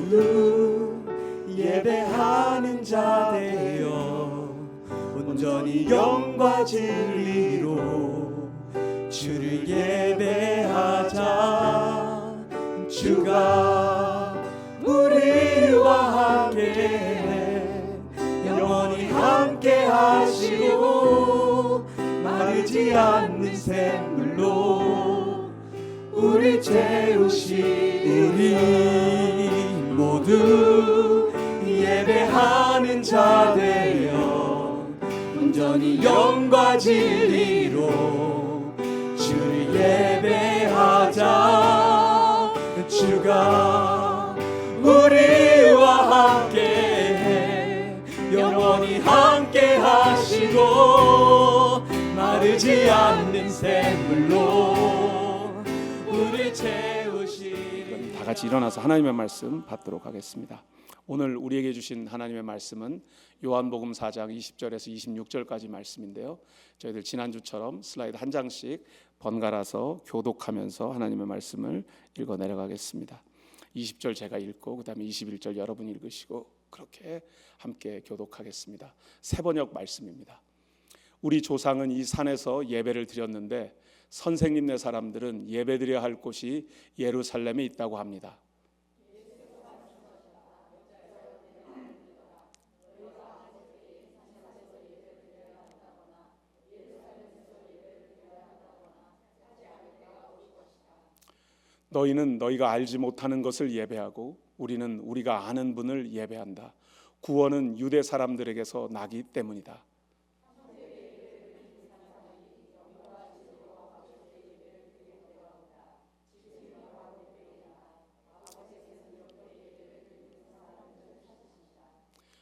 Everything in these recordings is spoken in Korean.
모두 예배하는 자 되어 온전히 영과 진리로 주를 예배하자. 주가 우리와 함께 영원히 함께 하시고 마르지 않는 샘물로 우리 채우시리. 모두 예배하는 자 되어 온전히 영과 진리로 주를 예배하자. 주가 우리와 함께 영원히 함께 하시고 마르지 않는 샘물로 우리 채우시리. 다 같이 일어나서 하나님의 말씀 받도록 하겠습니다. 오늘 우리에게 주신 하나님의 말씀은 요한복음 4장 20절에서 26절까지 말씀인데요, 저희들 지난주처럼 슬라이드 한 장씩 번갈아서 교독하면서 하나님의 말씀을 읽어 내려가겠습니다. 20절 제가 읽고 그 다음에 21절 여러분이 읽으시고 그렇게 함께 교독하겠습니다. 세번역 말씀입니다. 우리 조상은 이 산에서 예배를 드렸는데 선생님네 사람들은 예배드려야 할 곳이 예루살렘에 있다고 합니다. 너희는 너희가 알지 못하는 것을 예배하고 우리는 우리가 아는 분을 예배한다. 구원은 유대 사람들에게서 나기 때문이다.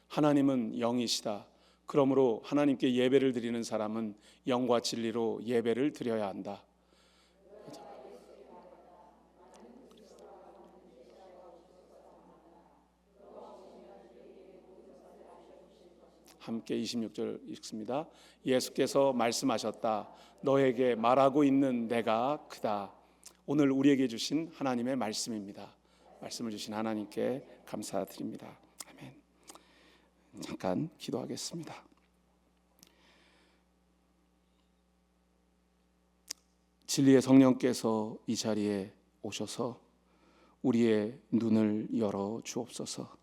하나님은 영이시다. 그러므로 하나님께 예배를 드리는 사람은 영과 진리로 예배를 드려야 한다. 함께 26절 읽습니다. 예수께서 말씀하셨다. 너에게 말하고 있는 내가 크다. 오늘 우리에게 주신 하나님의 말씀입니다. 말씀을 주신 하나님께 감사드립니다. 아멘. 잠깐 기도하겠습니다. 진리의 성령께서 이 자리에 오셔서 우리의 눈을 열어 주옵소서.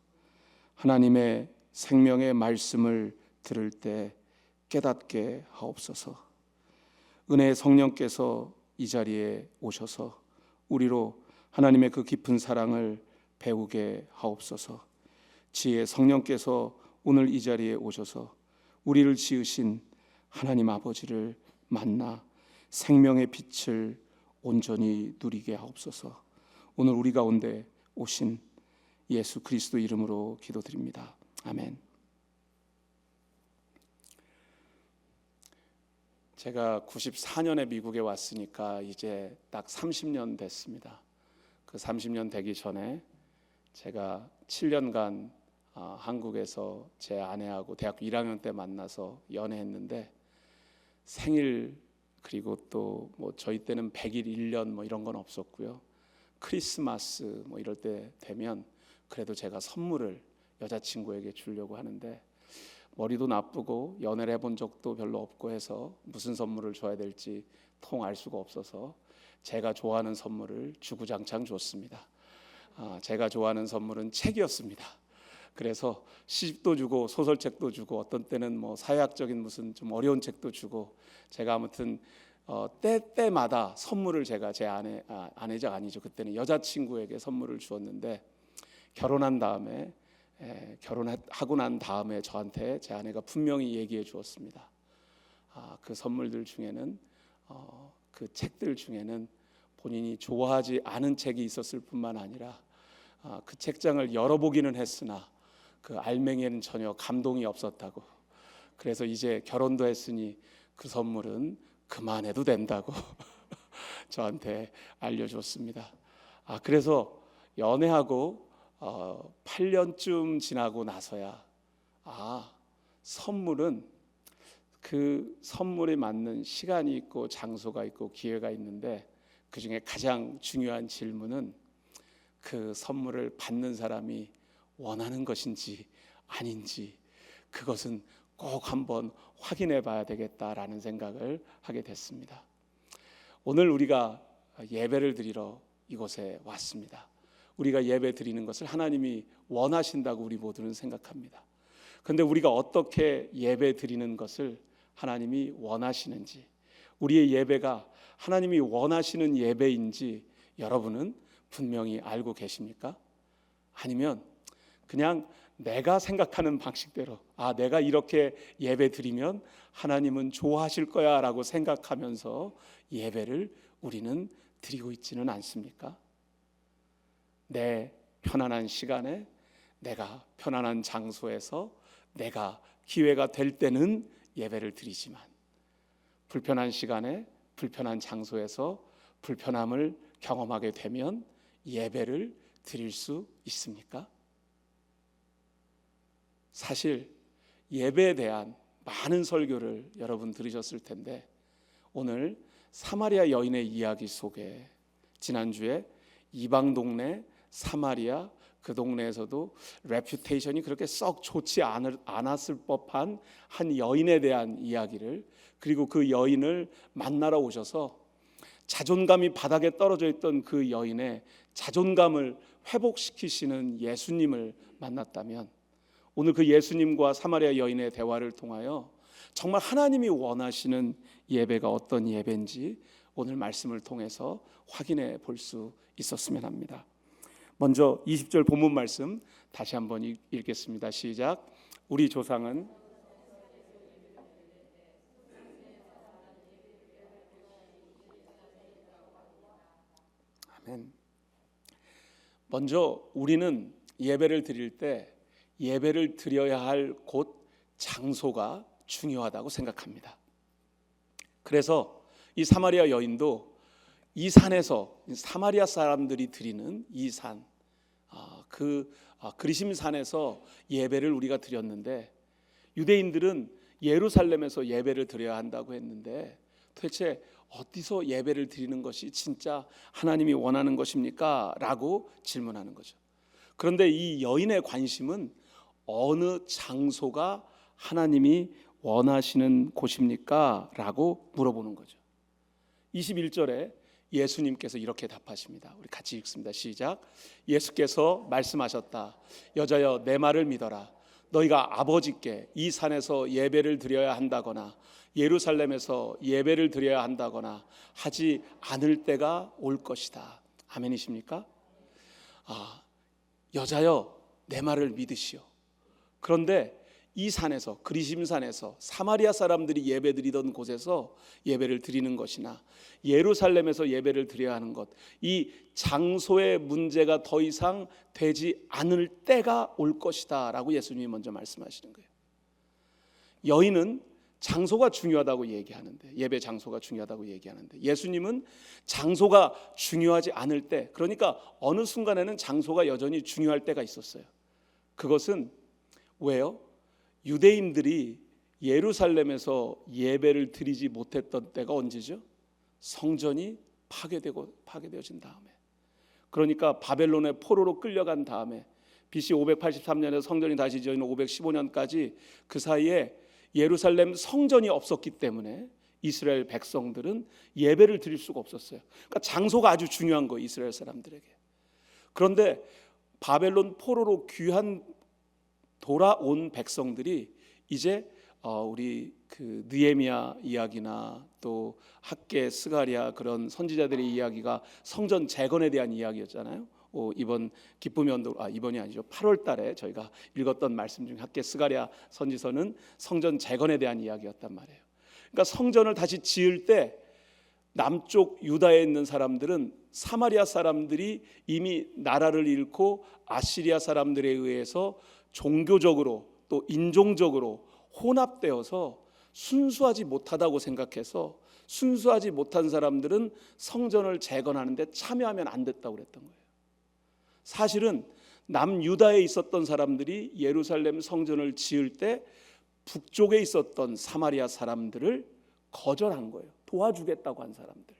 하나님의 생명의 말씀을 들을 때 깨닫게 하옵소서. 은혜의 성령께서 이 자리에 오셔서 우리로 하나님의 그 깊은 사랑을 배우게 하옵소서. 지혜의 성령께서 오늘 이 자리에 오셔서 우리를 지으신 하나님 아버지를 만나 생명의 빛을 온전히 누리게 하옵소서. 오늘 우리 가운데 오신 예수 그리스도 이름으로 기도드립니다. 아멘. 제가 94년에 미국에 왔으니까 이제 딱 30년 됐습니다. 그 30년 되기 전에 제가 7년간 한국에서 제 아내하고 대학교 1학년 때 만나서 연애했는데 생일 그리고 또 뭐 저희 때는 100일 1년 뭐 이런 건 없었고요. 크리스마스 뭐 이럴 때 되면 그래도 제가 선물을 여자친구에게 주려고 하는데 머리도 나쁘고 연애를 해본 적도 별로 없고 해서 무슨 선물을 줘야 될지 통 알 수가 없어서 제가 좋아하는 선물을 주구장창 줬습니다. 제가 좋아하는 선물은 책이었습니다. 그래서 시집도 주고 소설책도 주고 어떤 때는 뭐 사회학적인 무슨 좀 어려운 책도 주고 제가 아무튼 때마다 선물을 제가 제 아내가 아니죠. 그때는 여자친구에게 선물을 주었는데 결혼하고 난 다음에 저한테 제 아내가 분명히 얘기해 주었습니다. 그 선물들 중에는 그 책들 중에는 본인이 좋아하지 않은 책이 있었을 뿐만 아니라 그 책장을 열어보기는 했으나 그 알맹이에는 전혀 감동이 없었다고. 그래서 이제 결혼도 했으니 그 선물은 그만해도 된다고 저한테 알려줬습니다. 그래서 연애하고 8년쯤 지나고 나서야 선물은 그 선물에 맞는 시간이 있고 장소가 있고 기회가 있는데 그중에 가장 중요한 질문은 그 선물을 받는 사람이 원하는 것인지 아닌지 그것은 꼭 한번 확인해 봐야 되겠다라는 생각을 하게 됐습니다. 오늘 우리가 예배를 드리러 이곳에 왔습니다. 우리가 예배 드리는 것을 하나님이 원하신다고 우리 모두는 생각합니다. 그런데 우리가 어떻게 예배 드리는 것을 하나님이 원하시는지, 우리의 예배가 하나님이 원하시는 예배인지 여러분은 분명히 알고 계십니까? 아니면 그냥 내가 생각하는 방식대로 내가 이렇게 예배 드리면 하나님은 좋아하실 거야 라고 생각하면서 예배를 우리는 드리고 있지는 않습니까? 내 편안한 시간에 내가 편안한 장소에서 내가 기회가 될 때는 예배를 드리지만 불편한 시간에 불편한 장소에서 불편함을 경험하게 되면 예배를 드릴 수 있습니까? 사실 예배에 대한 많은 설교를 여러분 들으셨을 텐데 오늘 사마리아 여인의 이야기 속에 지난주에 이방 동네 사마리아 그 동네에서도 레퓨테이션이 그렇게 썩 좋지 않았을 법한 한 여인에 대한 이야기를, 그리고 그 여인을 만나러 오셔서 자존감이 바닥에 떨어져 있던 그 여인의 자존감을 회복시키시는 예수님을 만났다면 오늘 그 예수님과 사마리아 여인의 대화를 통하여 정말 하나님이 원하시는 예배가 어떤 예배인지 오늘 말씀을 통해서 확인해 볼 수 있었으면 합니다. 먼저 20절 본문 말씀 다시 한번 읽겠습니다. 시작. 우리 조상은 아멘. 먼저 우리는 예배를 드릴 때 예배를 드려야 할 곳 장소가 중요하다고 생각합니다. 그래서 이 사마리아 여인도 이 산에서 사마리아 사람들이 드리는 이 산, 그리심 산에서 예배를 우리가 드렸는데 유대인들은 예루살렘에서 예배를 드려야 한다고 했는데 도대체 어디서 예배를 드리는 것이 진짜 하나님이 원하는 것입니까? 라고 질문하는 거죠. 그런데 이 여인의 관심은 어느 장소가 하나님이 원하시는 곳입니까? 라고 물어보는 거죠. 21절에 예수님께서 이렇게 답하십니다. 우리 같이 읽습니다. 시작. 예수께서 말씀하셨다. 여자여 내 말을 믿어라. 너희가 아버지께 이 산에서 예배를 드려야 한다거나 예루살렘에서 예배를 드려야 한다거나 하지 않을 때가 올 것이다. 아멘이십니까? 여자여 내 말을 믿으시오. 그런데 이 산에서, 그리심산에서 사마리아 사람들이 예배드리던 곳에서 예배를 드리는 것이나 예루살렘에서 예배를 드려야 하는 것, 이 장소의 문제가 더 이상 되지 않을 때가 올 것이다 라고 예수님이 먼저 말씀하시는 거예요. 여인은 장소가 중요하다고 얘기하는데, 예배 장소가 중요하다고 얘기하는데 예수님은 장소가 중요하지 않을 때, 그러니까 어느 순간에는 장소가 여전히 중요할 때가 있었어요. 그것은 왜요? 유대인들이 예루살렘에서 예배를 드리지 못했던 때가 언제죠? 성전이 파괴되어진 다음에, 그러니까 바벨론의 포로로 끌려간 다음에 BC 583년에 성전이 다시 지어진 515년까지 그 사이에 예루살렘 성전이 없었기 때문에 이스라엘 백성들은 예배를 드릴 수가 없었어요. 그러니까 장소가 아주 중요한 거예요, 이스라엘 사람들에게. 그런데 바벨론 포로로 돌아온 백성들이 이제 우리 그 느헤미야 이야기나 또 학개, 스가랴 그런 선지자들의 이야기가 성전 재건에 대한 이야기였잖아요. 이번 기쁨의 언도 이번이 아니죠. 8월 달에 저희가 읽었던 말씀 중 학개, 스가랴 선지서는 성전 재건에 대한 이야기였단 말이에요. 그러니까 성전을 다시 지을 때 남쪽 유다에 있는 사람들은 사마리아 사람들이 이미 나라를 잃고 아시리아 사람들에 의해서 종교적으로 또 인종적으로 혼합되어서 순수하지 못하다고 생각해서 순수하지 못한 사람들은 성전을 재건하는데 참여하면 안 됐다고 그랬던 거예요. 사실은 남유다에 있었던 사람들이 예루살렘 성전을 지을 때 북쪽에 있었던 사마리아 사람들을 거절한 거예요. 도와주겠다고 한 사람들.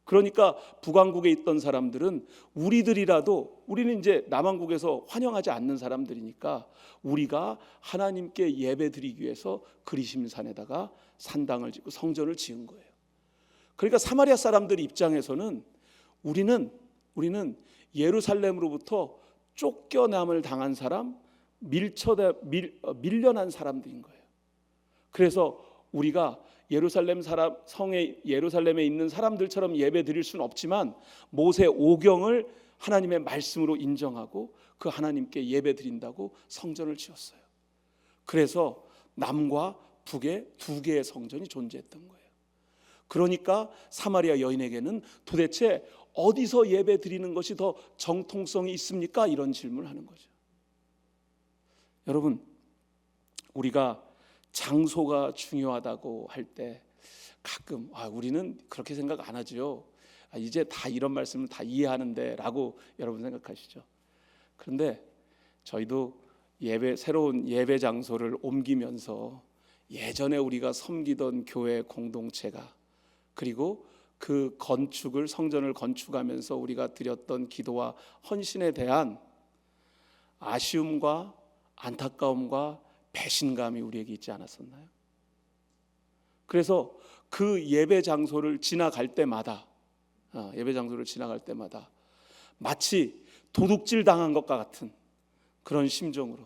그러니까 북왕국에 있던 사람들은 우리는 이제 남왕국에서 환영하지 않는 사람들이니까 우리가 하나님께 예배드리기 위해서 그리심산에다가 산당을 짓고 성전을 지은 거예요. 그러니까 사마리아 사람들 입장에서는 우리는 예루살렘으로부터 쫓겨남을 당한 사람, 밀려난 사람들인 거예요. 그래서 우리가 예루살렘에 있는 사람들처럼 예배 드릴 수는 없지만 모세 오경을 하나님의 말씀으로 인정하고 그 하나님께 예배 드린다고 성전을 지었어요. 그래서 남과 북에 두 개의 성전이 존재했던 거예요. 그러니까 사마리아 여인에게는 도대체 어디서 예배 드리는 것이 더 정통성이 있습니까? 이런 질문을 하는 거죠. 여러분, 우리가 장소가 중요하다고 할 때 가끔 우리는 그렇게 생각 안 하죠. 이제 다 이런 말씀을 다 이해하는데 라고 여러분 생각하시죠. 그런데 저희도 새로운 예배 장소를 옮기면서 예전에 우리가 섬기던 교회 공동체가, 그리고 그 성전을 건축하면서 우리가 드렸던 기도와 헌신에 대한 아쉬움과 안타까움과 배신감이 우리에게 있지 않았었나요? 그래서 그 예배 장소를 지나갈 때마다 마치 도둑질 당한 것과 같은 그런 심정으로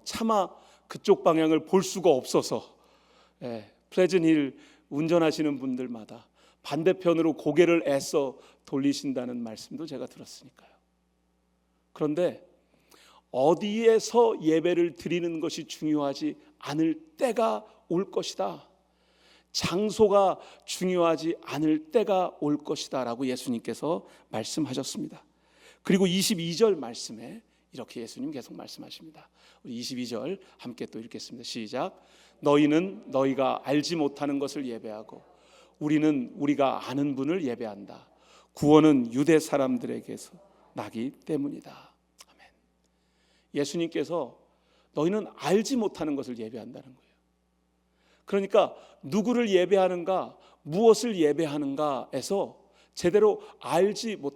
차마 그쪽 방향을 볼 수가 없어서 플레즌힐 운전하시는 분들마다 반대편으로 고개를 애써 돌리신다는 말씀도 제가 들었으니까요. 그런데 어디에서 예배를 드리는 것이 중요하지 않을 때가 올 것이다. 장소가 중요하지 않을 때가 올 것이다 라고 예수님께서 말씀하셨습니다. 그리고 22절 말씀에 이렇게 예수님 계속 말씀하십니다. 우리 22절 함께 또 읽겠습니다. 시작. 너희는 너희가 알지 못하는 것을 예배하고 우리는 우리가 아는 분을 예배한다. 구원은 유대 사람들에게서 나기 때문이다. 아멘. 예수님께서 너희는 알지 못하는 것을 예배한다는 거예요. 그러니까 누구를 예배하는가, 무엇을 예배하는가에서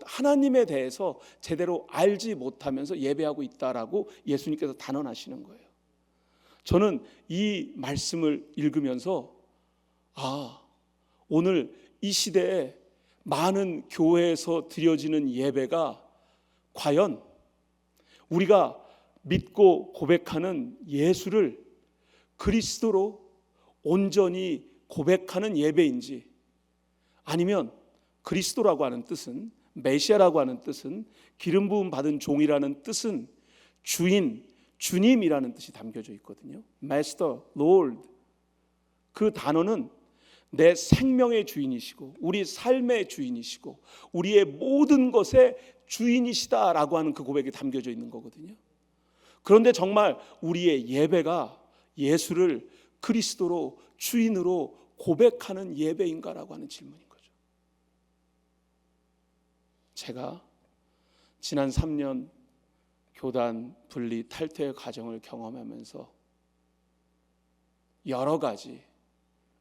하나님에 대해서 제대로 알지 못하면서 예배하고 있다라고 예수님께서 단언하시는 거예요. 저는 이 말씀을 읽으면서 오늘 이 시대에 많은 교회에서 드려지는 예배가 과연 우리가 믿고 고백하는 예수를 그리스도로 온전히 고백하는 예배인지, 아니면 그리스도라고 하는 뜻은, 메시아라고 하는 뜻은, 기름 부음 받은 종이라는 뜻은 주인, 주님이라는 뜻이 담겨져 있거든요. Master, Lord. 그 단어는 내 생명의 주인이시고 우리 삶의 주인이시고 우리의 모든 것의 주인이시다라고 하는 그 고백이 담겨져 있는 거거든요. 그런데 정말 우리의 예배가 예수를 그리스도로 주인으로 고백하는 예배인가라고 하는 질문인 거죠. 제가 지난 3년 교단 분리 탈퇴의 과정을 경험하면서 여러 가지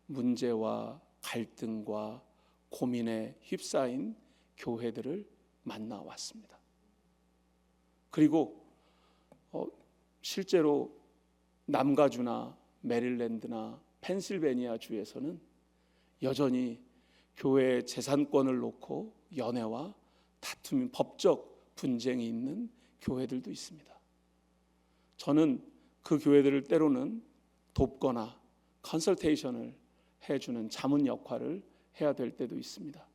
문제와 갈등과 고민에 휩싸인 교회들을 만나왔습니다. 그리고 실제로 남가주나 메릴랜드나 펜실베니아 주에서는 여전히 교회의 재산권을 놓고 연애와 다툼, 법적 분쟁이 있는 교회들도 있습니다. 저는 그 교회들을 때로는 돕거나 컨설테이션을 해주는 자문 역할을 해야 될 때도 있습니다.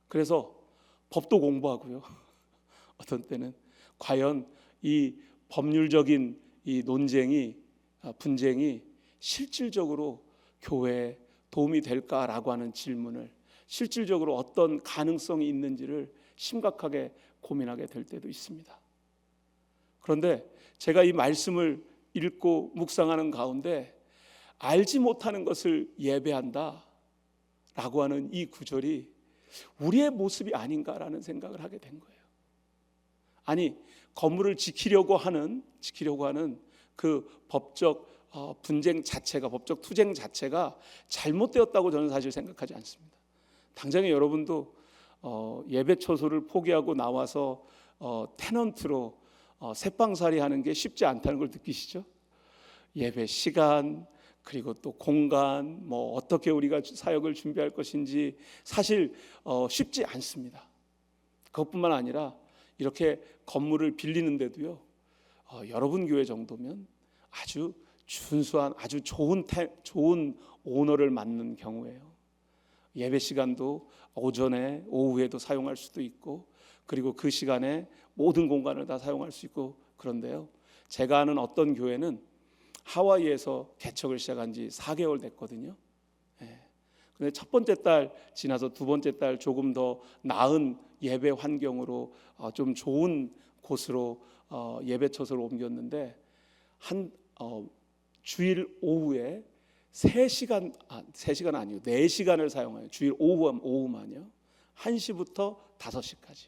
그래서 법도 공부하고요. 어떤 때는 과연 이 법률적인 이 분쟁이 실질적으로 교회에 도움이 될까라고 하는 질문을, 실질적으로 어떤 가능성이 있는지를 심각하게 고민하게 될 때도 있습니다. 그런데 제가 이 말씀을 읽고 묵상하는 가운데 알지 못하는 것을 예배한다 라고 하는 이 구절이 우리의 모습이 아닌가라는 생각을 하게 된 거예요. 아니, 건물을 지키려고 하는 그 법적 분쟁 자체가, 법적 투쟁 자체가 잘못되었다고 저는 사실 생각하지 않습니다. 당장에 여러분도 예배 처소를 포기하고 나와서 테넌트로 새빵살이 하는 게 쉽지 않다는 걸 느끼시죠? 예배 시간, 그리고 또 공간, 뭐 어떻게 우리가 사역을 준비할 것인지 사실 쉽지 않습니다. 그것뿐만 아니라 이렇게 건물을 빌리는데도요, 여러분 교회 정도면 아주 준수한, 아주 좋은 오너를 맡는 경우에요. 예배 시간도 오전에 오후에도 사용할 수도 있고, 그리고 그 시간에 모든 공간을 다 사용할 수 있고. 그런데요, 제가 아는 어떤 교회는 하와이에서 개척을 시작한 지 4개월 됐거든요. 그런데 첫 번째 달 지나서 두 번째 달 조금 더 나은 예배 환경으로 좀 좋은 곳으로 예배 처소를 옮겼는데, 주일 오후에 3시간 아니고 4시간을 사용해요. 주일 오후만요. 1시부터 5시까지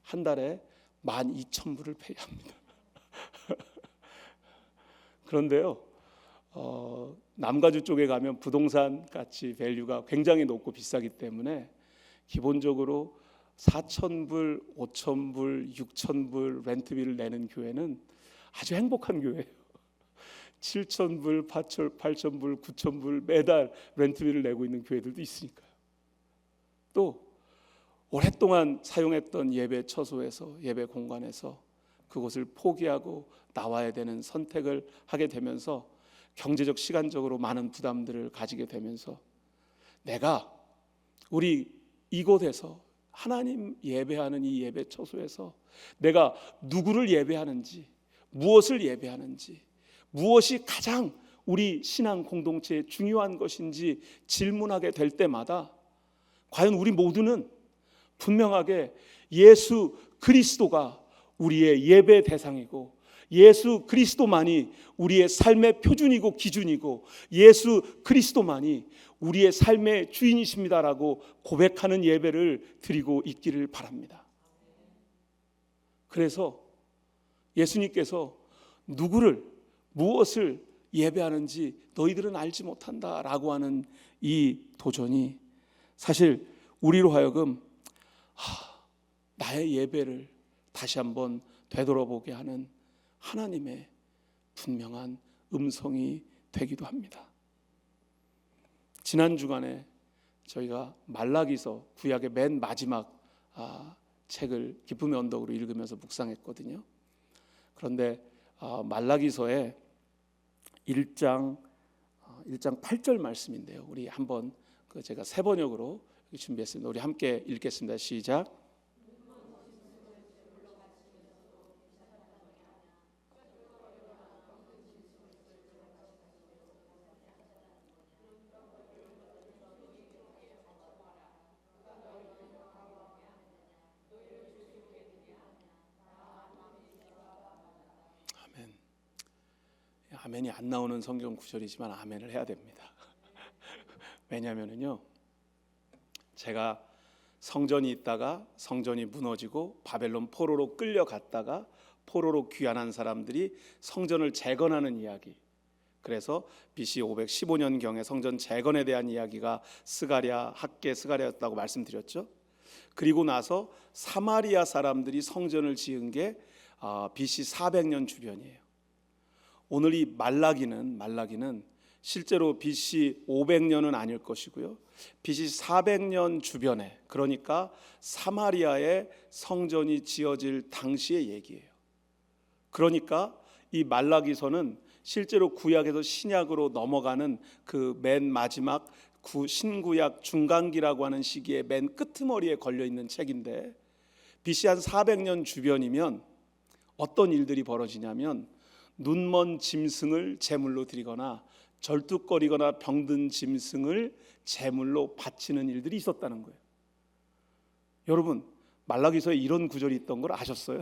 한 달에 12,000불을 페이합니다. 그런데요, 남가주 쪽에 가면 부동산 가치 밸류가 굉장히 높고 비싸기 때문에 기본적으로 4,000불, 5,000불, 6,000불 렌트비를 내는 교회는 아주 행복한 교회예요. 7,000불, 8,000불, 9,000불 매달 렌트비를 내고 있는 교회들도 있으니까요. 또 오랫동안 사용했던 예배 처소에서, 예배 공간에서 그곳을 포기하고 나와야 되는 선택을 하게 되면서 경제적, 시간적으로 많은 부담들을 가지게 되면서 내가 우리 이곳에서 하나님 예배하는 이 예배 처소에서 내가 누구를 예배하는지, 무엇을 예배하는지, 무엇이 가장 우리 신앙 공동체에 중요한 것인지 질문하게 될 때마다 과연 우리 모두는 분명하게 예수 그리스도가 우리의 예배 대상이고, 예수 그리스도만이 우리의 삶의 표준이고 기준이고, 예수 그리스도만이 우리의 삶의 주인이십니다라고 고백하는 예배를 드리고 있기를 바랍니다. 그래서 예수님께서 누구를, 무엇을 예배하는지 너희들은 알지 못한다라고 하는 이 도전이 사실 우리로 하여금 나의 예배를 다시 한번 되돌아보게 하는 하나님의 분명한 음성이 되기도 합니다. 지난 주간에 저희가 말라기서, 구약의 맨 마지막 책을 기쁨의 언덕으로 읽으면서 묵상했거든요. 그런데 말라기서의 1장 8절 말씀인데요, 우리 한번 제가 세 번역으로 준비했습니다. 우리 함께 읽겠습니다. 시작. 아멘. 아멘이 안 나오는 성경 구절이지만 아멘을 해야 됩니다. 왜냐하면요, 제가 성전이 있다가 성전이 무너지고 바벨론 포로로 끌려갔다가 포로로 귀환한 사람들이 성전을 재건하는 이야기, 그래서 BC 515년경에 성전 재건에 대한 이야기가 학개 스가랴였다고 말씀드렸죠. 그리고 나서 사마리아 사람들이 성전을 지은 게 BC 400년 주변이에요. 오늘 이 말라기는 실제로 BC 500년은 아닐 것이고요, BC 400년 주변에, 그러니까 사마리아에 성전이 지어질 당시의 얘기예요. 그러니까 이 말라기서는 실제로 구약에서 신약으로 넘어가는 그 맨 마지막 신구약 중간기라고 하는 시기에 맨 끄트머리에 걸려있는 책인데, BC 한 400년 주변이면 어떤 일들이 벌어지냐면 눈먼 짐승을 제물로 드리거나 절뚝거리거나 병든 짐승을 제물로 바치는 일들이 있었다는 거예요. 여러분, 말라기서에 이런 구절이 있던 걸 아셨어요?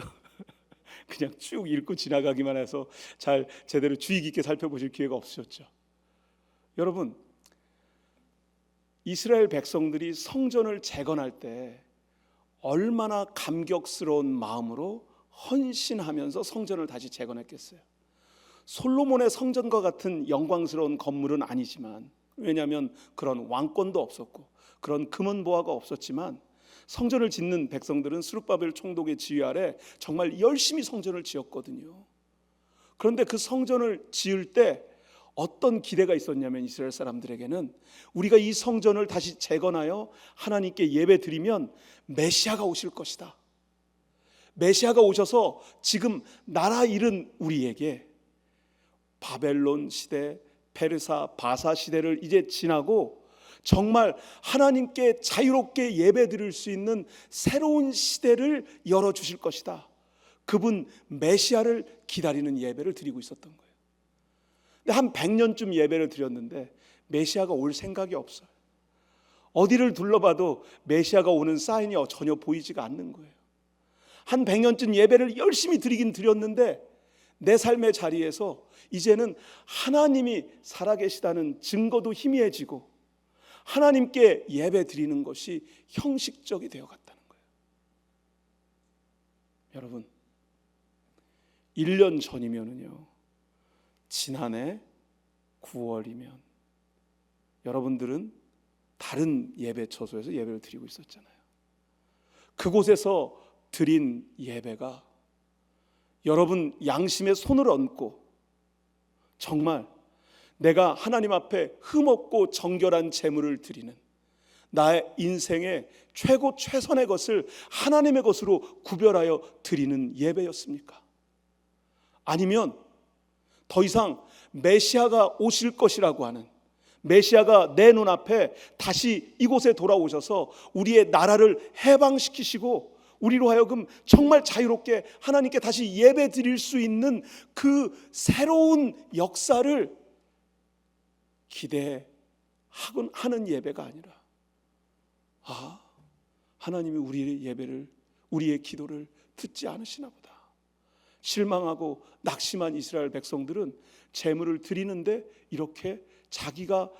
그냥 쭉 읽고 지나가기만 해서 제대로 주의 깊게 살펴보실 기회가 없으셨죠? 여러분, 이스라엘 백성들이 성전을 재건할 때 얼마나 감격스러운 마음으로 헌신하면서 성전을 다시 재건했겠어요. 솔로몬의 성전과 같은 영광스러운 건물은 아니지만, 왜냐하면 그런 왕권도 없었고 그런 금은 보화가 없었지만 성전을 짓는 백성들은 스룹바벨 총독의 지휘 아래 정말 열심히 성전을 지었거든요. 그런데 그 성전을 지을 때 어떤 기대가 있었냐면 이스라엘 사람들에게는 우리가 이 성전을 다시 재건하여 하나님께 예배 드리면 메시아가 오실 것이다. 메시아가 오셔서 지금 나라 잃은 우리에게 바벨론 시대, 페르사, 바사 시대를 이제 지나고 정말 하나님께 자유롭게 예배 드릴 수 있는 새로운 시대를 열어주실 것이다. 그분 메시아를 기다리는 예배를 드리고 있었던 거예요. 근데 한 100년쯤 예배를 드렸는데 메시아가 올 생각이 없어요. 어디를 둘러봐도 메시아가 오는 사인이 전혀 보이지가 않는 거예요. 한 100년쯤 예배를 열심히 드리긴 드렸는데 내 삶의 자리에서 이제는 하나님이 살아계시다는 증거도 희미해지고 하나님께 예배 드리는 것이 형식적이 되어갔다는 거예요. 여러분, 1년 전이면은요, 지난해 9월이면 여러분들은 다른 예배 처소에서 예배를 드리고 있었잖아요. 그곳에서 드린 예배가 여러분 양심에 손을 얹고 정말 내가 하나님 앞에 흠없고 정결한 제물을 드리는 나의 인생의 최고 최선의 것을 하나님의 것으로 구별하여 드리는 예배였습니까? 아니면 더 이상 메시아가 오실 것이라고 하는, 메시아가 내 눈앞에 다시 이곳에 돌아오셔서 우리의 나라를 해방시키시고 우리로 하여금 정말 자유롭게 하나님께 다시 예배 드릴 수 있는 그 새로운 역사를 기대하는 예배가 아니라, 하나님이 우리의 예배를, 우리의 기도를 듣지 않으시나 보다. 실망하고 낙심한 이스라엘 백성들은 제물을 드리는데 이렇게 자기가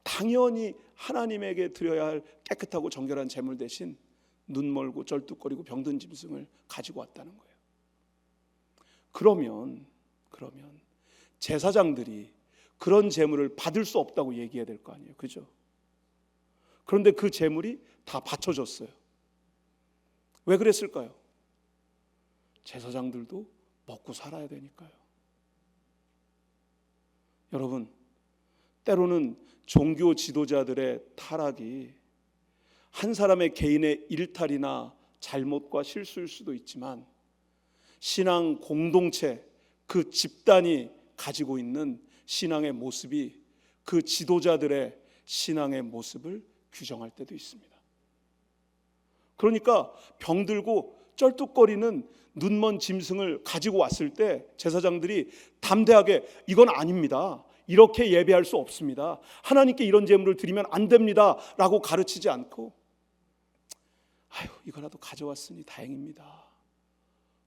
당연히 하나님에게 드려야 할 깨끗하고 정결한 제물 대신 눈멀고 쩔뚝거리고 병든 짐승을 가지고 왔다는 거예요. 그러면 제사장들이 그런 제물을 받을 수 없다고 얘기해야 될 거 아니에요, 그죠? 그런데 그 제물이 다 바쳐졌어요. 왜 그랬을까요? 제사장들도 먹고 살아야 되니까요. 여러분, 때로는 종교 지도자들의 타락이 한 사람의 개인의 일탈이나 잘못과 실수일 수도 있지만 신앙 공동체, 그 집단이 가지고 있는 신앙의 모습이 그 지도자들의 신앙의 모습을 규정할 때도 있습니다. 그러니까 병들고 쩔뚝거리는 눈먼 짐승을 가지고 왔을 때 제사장들이 담대하게 이건 아닙니다, 이렇게 예배할 수 없습니다, 하나님께 이런 제물을 드리면 안 됩니다 라고 가르치지 않고 이거라도 가져왔으니 다행입니다,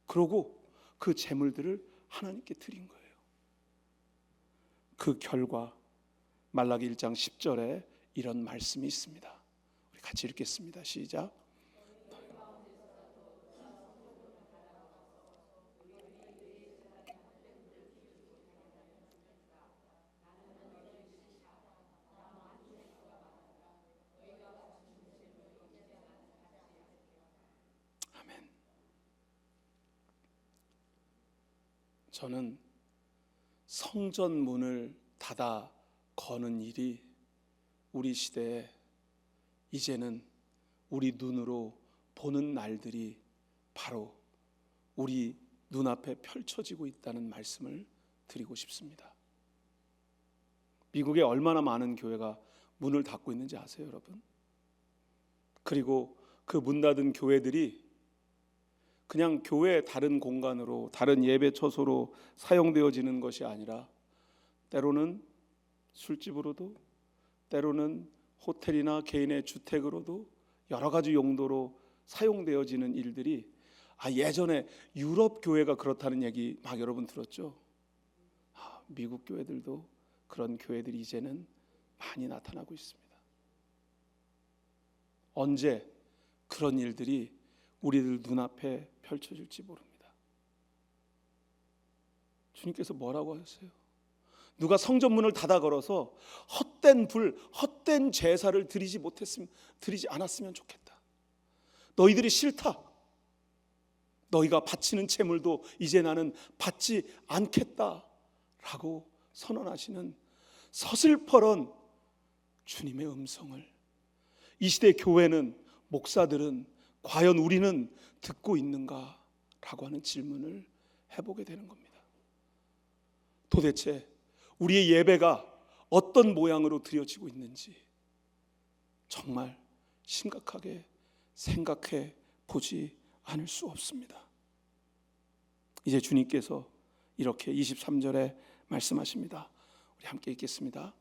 그러고 그 제물들을 하나님께 드린 거예요. 그 결과 말라기 1장 10절에 이런 말씀이 있습니다. 우리 같이 읽겠습니다. 시작. 아멘. 저는 성전 문을 닫아 거는 일이 우리 시대에 이제는 우리 눈으로 보는 날들이 바로 우리 눈앞에 펼쳐지고 있다는 말씀을 드리고 싶습니다. 미국에 얼마나 많은 교회가 문을 닫고 있는지 아세요, 여러분? 그리고 그 문 닫은 교회들이 그냥 교회의 다른 공간으로, 다른 예배 처소로 사용되어지는 것이 아니라 때로는 술집으로도, 때로는 호텔이나 개인의 주택으로도 여러 가지 용도로 사용되어지는 일들이, 예전에 유럽 교회가 그렇다는 얘기 막 여러분 들었죠? 미국 교회들도 그런 교회들이 이제는 많이 나타나고 있습니다. 언제 그런 일들이 우리들 눈앞에 펼쳐질지 모릅니다. 주님께서 뭐라고 하셨어요? 누가 성전문을 닫아 걸어서 헛된 불, 헛된 제사를 드리지 않았으면 좋겠다. 너희들이 싫다. 너희가 바치는 제물도 이제 나는 받지 않겠다라고 선언하시는 서슬퍼런 주님의 음성을 이 시대 교회는, 목사들은 과연 우리는 듣고 있는가라고 하는 질문을 해보게 되는 겁니다. 도대체 우리의 예배가 어떤 모양으로 드려지고 있는지 정말 심각하게 생각해 보지 않을 수 없습니다. 이제 주님께서 이렇게 23절에 말씀하십니다. 우리 함께 읽겠습니다.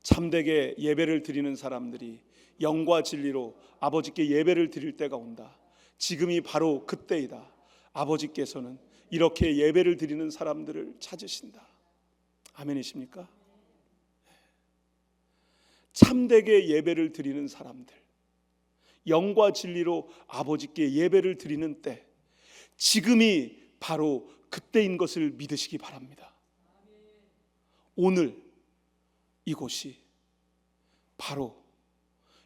참되게 예배를 드리는 사람들이 영과 진리로 아버지께 예배를 드릴 때가 온다. 지금이 바로 그때이다. 아버지께서는 이렇게 예배를 드리는 사람들을 찾으신다. 아멘이십니까? 참되게 예배를 드리는 사람들, 영과 진리로 아버지께 예배를 드리는 때, 지금이 바로 그때인 것을 믿으시기 바랍니다. 오늘 이곳이 바로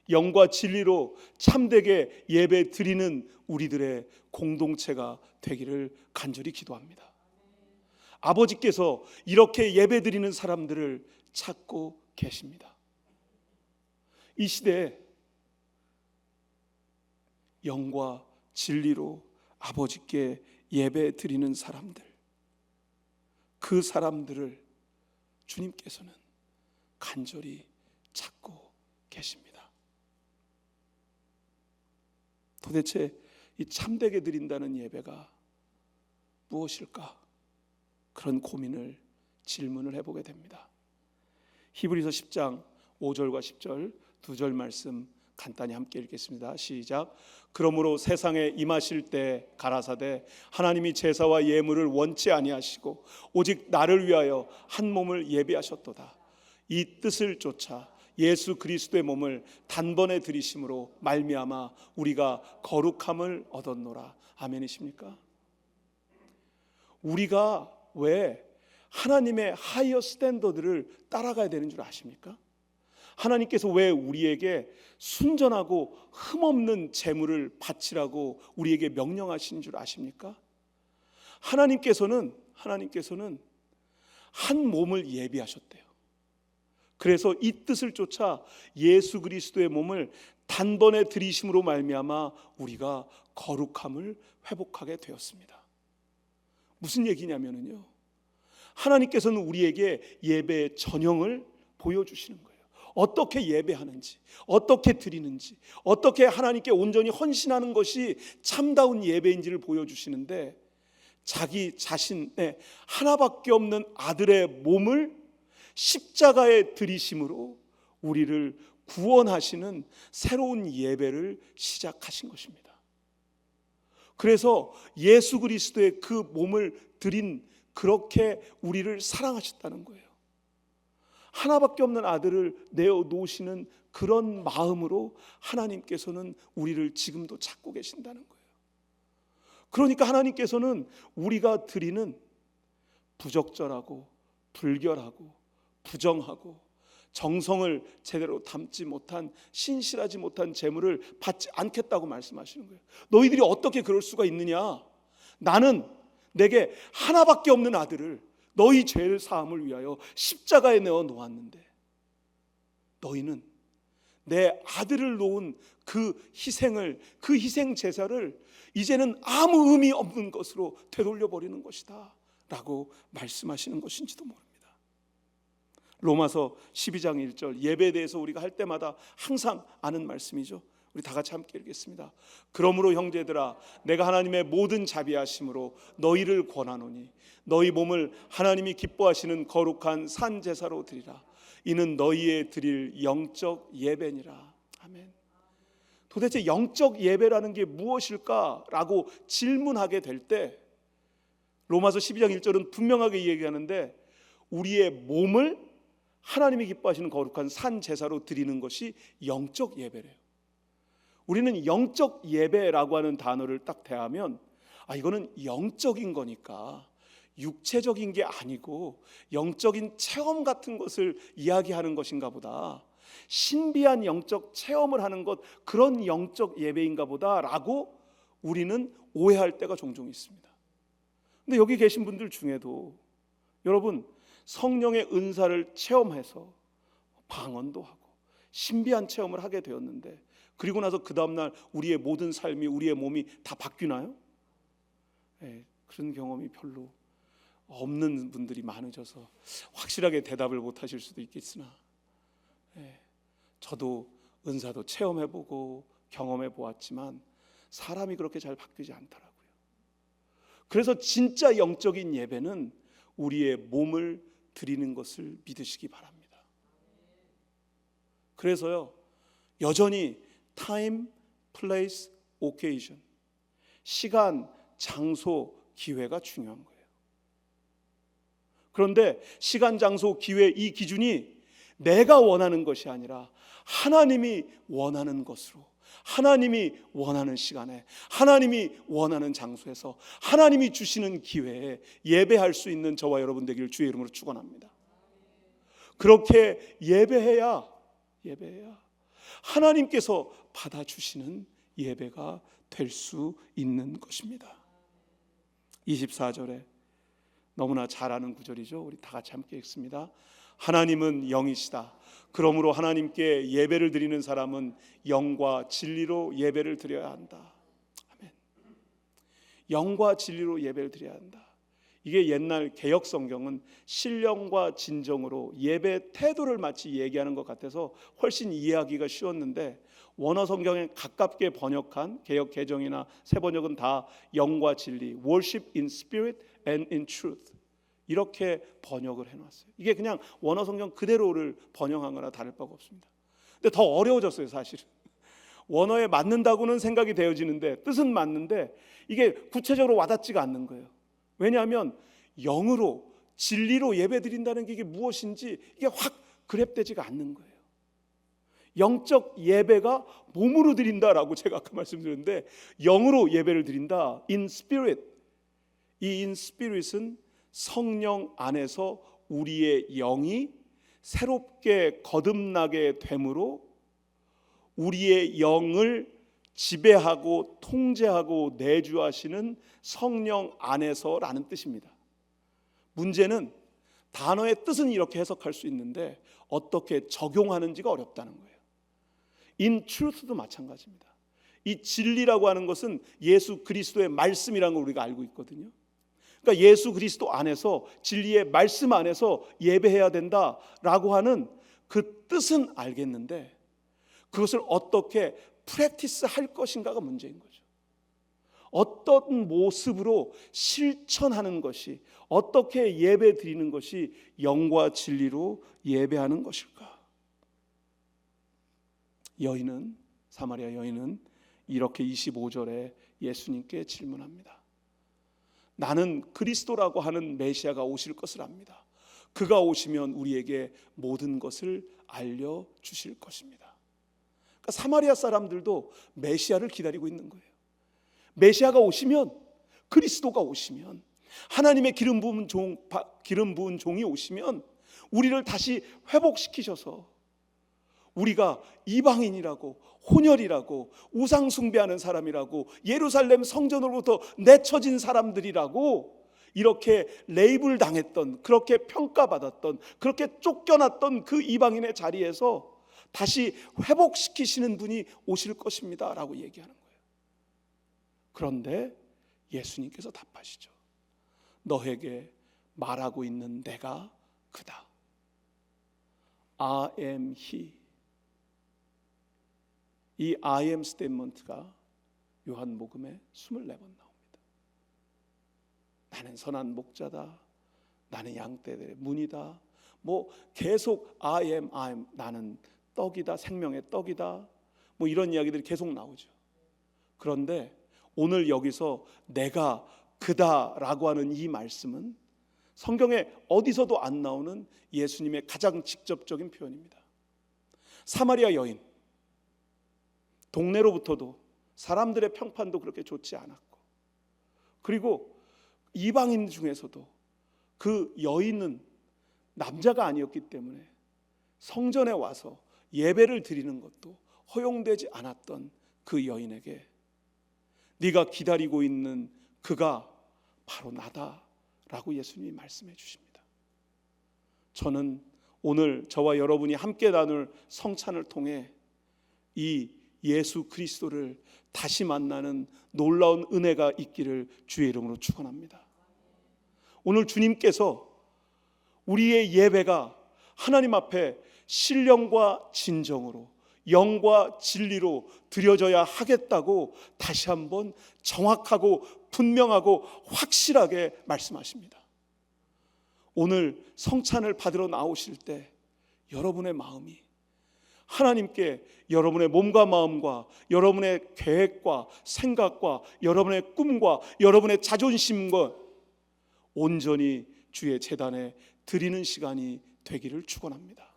영과 진리로 참되게 예배 드리는 우리들의 공동체가 되기를 간절히 기도합니다. 아버지께서 이렇게 예배 드리는 사람들을 찾고 계십니다. 이 시대에 영과 진리로 아버지께 예배 드리는 사람들, 그 사람들을 주님께서는 간절히 찾고 계십니다. 도대체 이 참되게 드린다는 예배가 무엇일까? 그런 고민을, 질문을 해보게 됩니다. 히브리서 10장 5절과 10절 두 절 말씀 간단히 함께 읽겠습니다. 시작. 그러므로 세상에 임하실 때 가라사대 하나님이 제사와 예물을 원치 아니하시고 오직 나를 위하여 한 몸을 예비하셨도다. 이 뜻을 쫓아 예수 그리스도의 몸을 단번에 드리심으로 말미암아 우리가 거룩함을 얻었노라. 아멘이십니까? 우리가 왜 하나님의 하이어 스탠더드를 따라가야 되는 줄 아십니까? 하나님께서 왜 우리에게 순전하고 흠없는 제물을 바치라고 우리에게 명령하신 줄 아십니까? 하나님께서는 한 몸을 예비하셨대요. 그래서 이 뜻을 쫓아 예수 그리스도의 몸을 단번에 드리심으로 말미암아 우리가 거룩함을 회복하게 되었습니다. 무슨 얘기냐면요, 하나님께서는 우리에게 예배의 전형을 보여주시는 거예요. 어떻게 예배하는지, 어떻게 드리는지, 어떻게 하나님께 온전히 헌신하는 것이 참다운 예배인지를 보여주시는데, 자기 자신의 하나밖에 없는 아들의 몸을 십자가에 들이심으로 우리를 구원하시는 새로운 예배를 시작하신 것입니다. 그래서 예수 그리스도의 그 몸을 드린, 그렇게 우리를 사랑하셨다는 거예요. 하나밖에 없는 아들을 내어놓으시는 그런 마음으로 하나님께서는 우리를 지금도 찾고 계신다는 거예요. 그러니까 하나님께서는 우리가 드리는 부적절하고 불결하고 부정하고 정성을 제대로 담지 못한, 신실하지 못한 제물을 받지 않겠다고 말씀하시는 거예요. 너희들이 어떻게 그럴 수가 있느냐? 나는 내게 하나밖에 없는 아들을 너희 죄 사함을 위하여 십자가에 내어 놓았는데, 너희는 내 아들을 놓은 그 희생 제사를 이제는 아무 의미 없는 것으로 되돌려 버리는 것이다 라고 말씀하시는 것인지도 모릅니다. 로마서 12장 1절, 예배에 대해서 우리가 할 때마다 항상 아는 말씀이죠. 우리 다 같이 함께 읽겠습니다. 그러므로 형제들아, 내가 하나님의 모든 자비하심으로 너희를 권하노니 너희 몸을 하나님이 기뻐하시는 거룩한 산 제사로 드리라. 이는 너희의 드릴 영적 예배니라. 아멘. 도대체 영적 예배라는 게 무엇일까라고 질문하게 될 때, 로마서 12장 1절은 분명하게 얘기하는데, 우리의 몸을 하나님이 기뻐하시는 거룩한 산 제사로 드리는 것이 영적 예배래요. 우리는 영적 예배라고 하는 단어를 딱 대하면, 이거는 영적인 거니까 육체적인 게 아니고 영적인 체험 같은 것을 이야기하는 것인가 보다, 신비한 영적 체험을 하는 것, 그런 영적 예배인가 보다라고 우리는 오해할 때가 종종 있습니다. 근데 여기 계신 분들 중에도 여러분 성령의 은사를 체험해서 방언도 하고 신비한 체험을 하게 되었는데, 그리고 나서 그 다음날 우리의 모든 삶이, 우리의 몸이 다 바뀌나요? 그런 경험이 별로 없는 분들이 많으셔서 확실하게 대답을 못 하실 수도 있겠으나, 저도 은사도 체험해보고 경험해보았지만 사람이 그렇게 잘 바뀌지 않더라고요. 그래서 진짜 영적인 예배는 우리의 몸을 드리는 것을 믿으시기 바랍니다. 그래서요, 여전히 time, place, occasion, 시간, 장소, 기회가 중요한 거예요. 그런데 시간, 장소, 기회, 이 기준이 내가 원하는 것이 아니라 하나님이 원하는 것으로, 하나님이 원하는 시간에, 하나님이 원하는 장소에서, 하나님이 주시는 기회에 예배할 수 있는 저와 여러분 되기를 주의 이름으로 축원합니다. 그렇게 예배해야 하나님께서 받아주시는 예배가 될 수 있는 것입니다. 24절에 너무나 잘 아는 구절이죠. 우리 다 같이 함께 읽습니다. 하나님은 영이시다. 그러므로 하나님께 예배를 드리는 사람은 영과 진리로 예배를 드려야 한다. 아멘. 영과 진리로 예배를 드려야 한다. 이게 옛날 개역 성경은 신령과 진정으로 예배 태도를 마치 얘기하는 것 같아서 훨씬 이해하기가 쉬웠는데, 원어 성경에 가깝게 번역한 개역 개정이나 새 번역은 다 영과 진리, worship in spirit and in truth, 이렇게 번역을 해놨어요. 이게 그냥 원어 성경 그대로를 번역한 거나 다를 바가 없습니다. 근데 더 어려워졌어요, 사실은. 원어에 맞는다고는 생각이 되어지는데, 뜻은 맞는데 이게 구체적으로 와닿지가 않는 거예요. 왜냐하면 영으로 진리로 예배드린다는 게 이게 무엇인지 이게 확 그랩되지가 않는 거예요. 영적 예배가 몸으로 드린다라고 제가 아까 말씀드렸는데, 영으로 예배를 드린다. In spirit. 이 in spirit은 성령 안에서 우리의 영이 새롭게 거듭나게 됨으로 우리의 영을 지배하고 통제하고 내주하시는 성령 안에서라는 뜻입니다. 문제는 단어의 뜻은 이렇게 해석할 수 있는데 어떻게 적용하는지가 어렵다는 거예요. In truth도 마찬가지입니다. 이 진리라고 하는 것은 예수 그리스도의 말씀이라는 걸 우리가 알고 있거든요. 그러니까 예수 그리스도 안에서, 진리의 말씀 안에서 예배해야 된다라고 하는 그 뜻은 알겠는데, 그것을 어떻게 프랙티스 할 것인가가 문제인 거죠. 어떤 모습으로 실천하는 것이, 어떻게 예배 드리는 것이 영과 진리로 예배하는 것일까? 사마리아 여인은 이렇게 25절에 예수님께 질문합니다. 나는 그리스도라고 하는 메시아가 오실 것을 압니다. 그가 오시면 우리에게 모든 것을 알려주실 것입니다. 그러니까 사마리아 사람들도 메시아를 기다리고 있는 거예요. 메시아가 오시면, 그리스도가 오시면, 하나님의 기름 부은 종이 오시면 우리를 다시 회복시키셔서 우리가 이방인이라고, 혼혈이라고, 우상 숭배하는 사람이라고, 예루살렘 성전으로부터 내쳐진 사람들이라고 이렇게 레이블 당했던, 그렇게 평가받았던, 그렇게 쫓겨났던 그 이방인의 자리에서 다시 회복시키시는 분이 오실 것입니다 라고 얘기하는 거예요. 그런데 예수님께서 답하시죠. 너에게 말하고 있는 내가 그다. I am he. 이 I am 스테이트먼트가 요한복음에 24번 나옵니다. 나는 선한 목자다. 나는 양떼들의 문이다. 계속 I am, 나는 떡이다. 생명의 떡이다. 이런 이야기들이 계속 나오죠. 그런데 오늘 여기서 내가 그다라고 하는 이 말씀은 성경에 어디서도 안 나오는 예수님의 가장 직접적인 표현입니다. 사마리아 여인, 동네로부터도 사람들의 평판도 그렇게 좋지 않았고, 그리고 이방인 중에서도 그 여인은 남자가 아니었기 때문에 성전에 와서 예배를 드리는 것도 허용되지 않았던 그 여인에게 네가 기다리고 있는 그가 바로 나다라고 예수님이 말씀해 주십니다. 저는 오늘 저와 여러분이 함께 나눌 성찬을 통해 이 예수 그리스도를 다시 만나는 놀라운 은혜가 있기를 주의 이름으로 축원합니다. 오늘 주님께서 우리의 예배가 하나님 앞에 신령과 진정으로 영과 진리로 드려져야 하겠다고 다시 한번 정확하고 분명하고 확실하게 말씀하십니다. 오늘 성찬을 받으러 나오실 때 여러분의 마음이 하나님께 여러분의 몸과 마음과 여러분의 계획과 생각과 여러분의 꿈과 여러분의 자존심과 온전히 주의 제단에 드리는 시간이 되기를 축원합니다.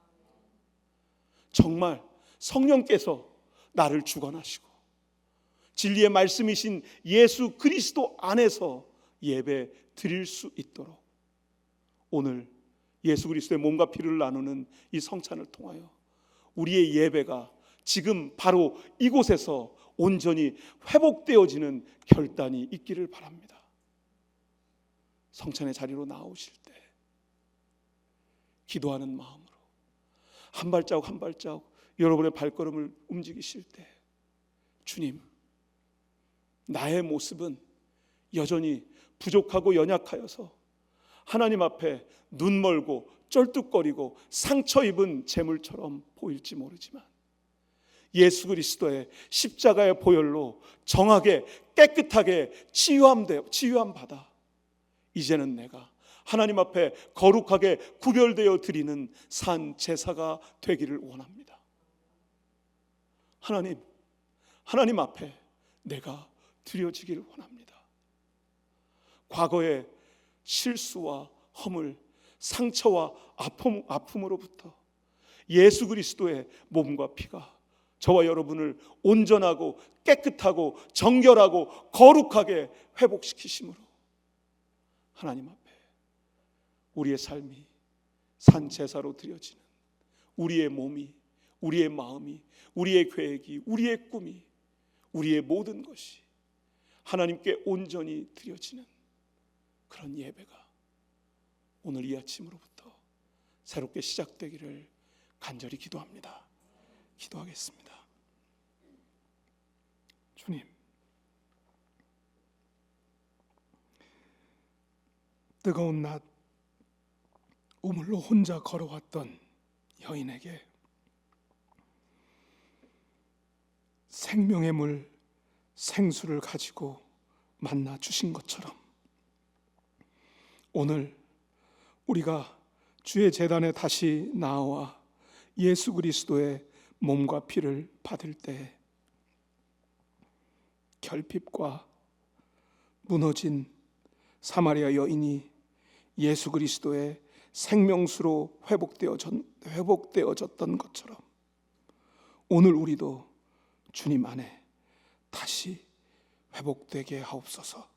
정말 성령께서 나를 주관하시고 진리의 말씀이신 예수 그리스도 안에서 예배 드릴 수 있도록 오늘 예수 그리스도의 몸과 피를 나누는 이 성찬을 통하여 우리의 예배가 지금 바로 이곳에서 온전히 회복되어지는 결단이 있기를 바랍니다. 성찬의 자리로 나오실 때 기도하는 마음으로 한 발자국 한 발자국 여러분의 발걸음을 움직이실 때 주님, 나의 모습은 여전히 부족하고 연약하여서 하나님 앞에 눈멀고 쩔뚝거리고 상처 입은 재물처럼 보일지 모르지만 예수 그리스도의 십자가의 보혈로 정하게 깨끗하게 치유함 받아 이제는 내가 하나님 앞에 거룩하게 구별되어 드리는 산 제사가 되기를 원합니다. 하나님 앞에 내가 드려지기를 원합니다. 과거의 실수와 허물, 상처와 아픔으로부터 예수 그리스도의 몸과 피가 저와 여러분을 온전하고 깨끗하고 정결하고 거룩하게 회복시키심으로 하나님 앞에 우리의 삶이 산 제사로 드려지는 우리의 몸이, 우리의 마음이, 우리의 계획이, 우리의 꿈이, 우리의 모든 것이 하나님께 온전히 드려지는 그런 예배가 오늘 이 아침으로부터 새롭게 시작되기를 간절히 기도합니다. 기도하겠습니다. 주님, 뜨거운 낮 우물로 혼자 걸어왔던 여인에게 생명의 물 생수를 가지고 만나 주신 것처럼 오늘 우리가 주의 제단에 다시 나와 예수 그리스도의 몸과 피를 받을 때 결핍과 무너진 사마리아 여인이 예수 그리스도의 생명수로 회복되어졌던 것처럼 오늘 우리도 주님 안에 다시 회복되게 하옵소서.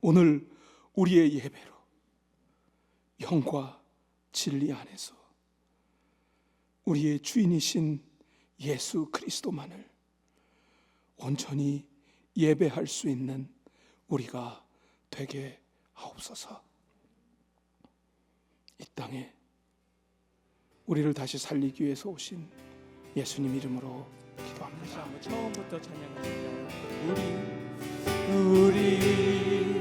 오늘 우리의 예배로 영과 진리 안에서 우리의 주인이신 예수 그리스도만을 온전히 예배할 수 있는 우리가 되게 하옵소서. 이 땅에 우리를 다시 살리기 위해서 오신 예수님 이름으로 기도합니다. 처음부터 찬양하실까요? 우리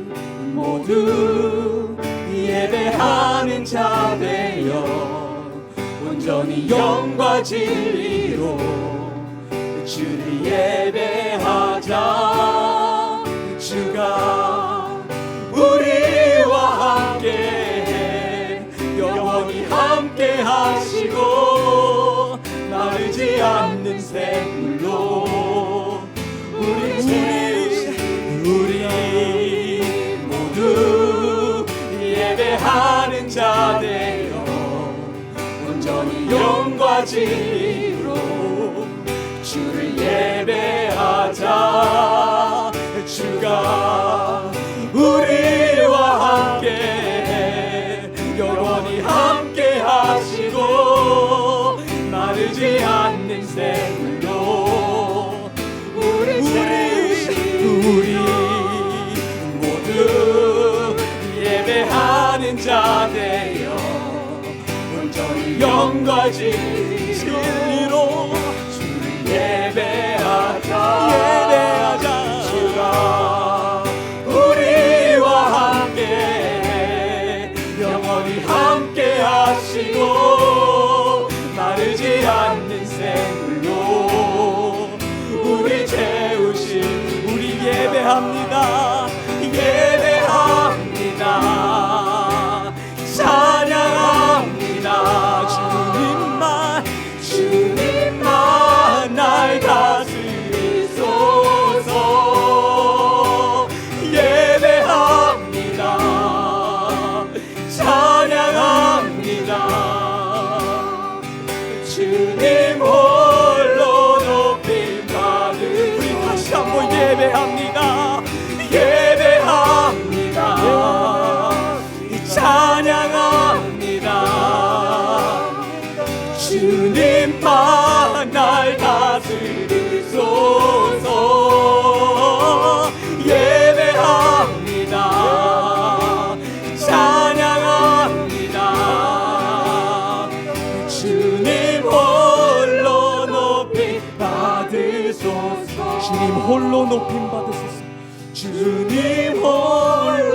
모두 예배하는 자 되어 온전히 영과 진리로 주를 예배하자. 주가 우리와 함께 영원히 함께 하시고 마르지 않는 샘물로 우리 모두 예배하는 자 되어 온전히 영과 진리로 주를 예배하자. 주가 우리와 함께 영과 진리로 주를 예배하자 주가 우리와 함께 영원히 함께 하시고 마르지 않는 샘물로 우리 채우신 우리 예배합니다 찬양합니다 주님만 날 다스리소서 예배합니다 찬양합니다 주님 홀로 높임 받으소서 우리 다시 한번 예배합니다 찬양합니다 주님만 날 다스리소서 예배합니다 찬양합니다 주님 홀로 높임 받으소서 주님 홀로 높임 받으소서 주님 홀로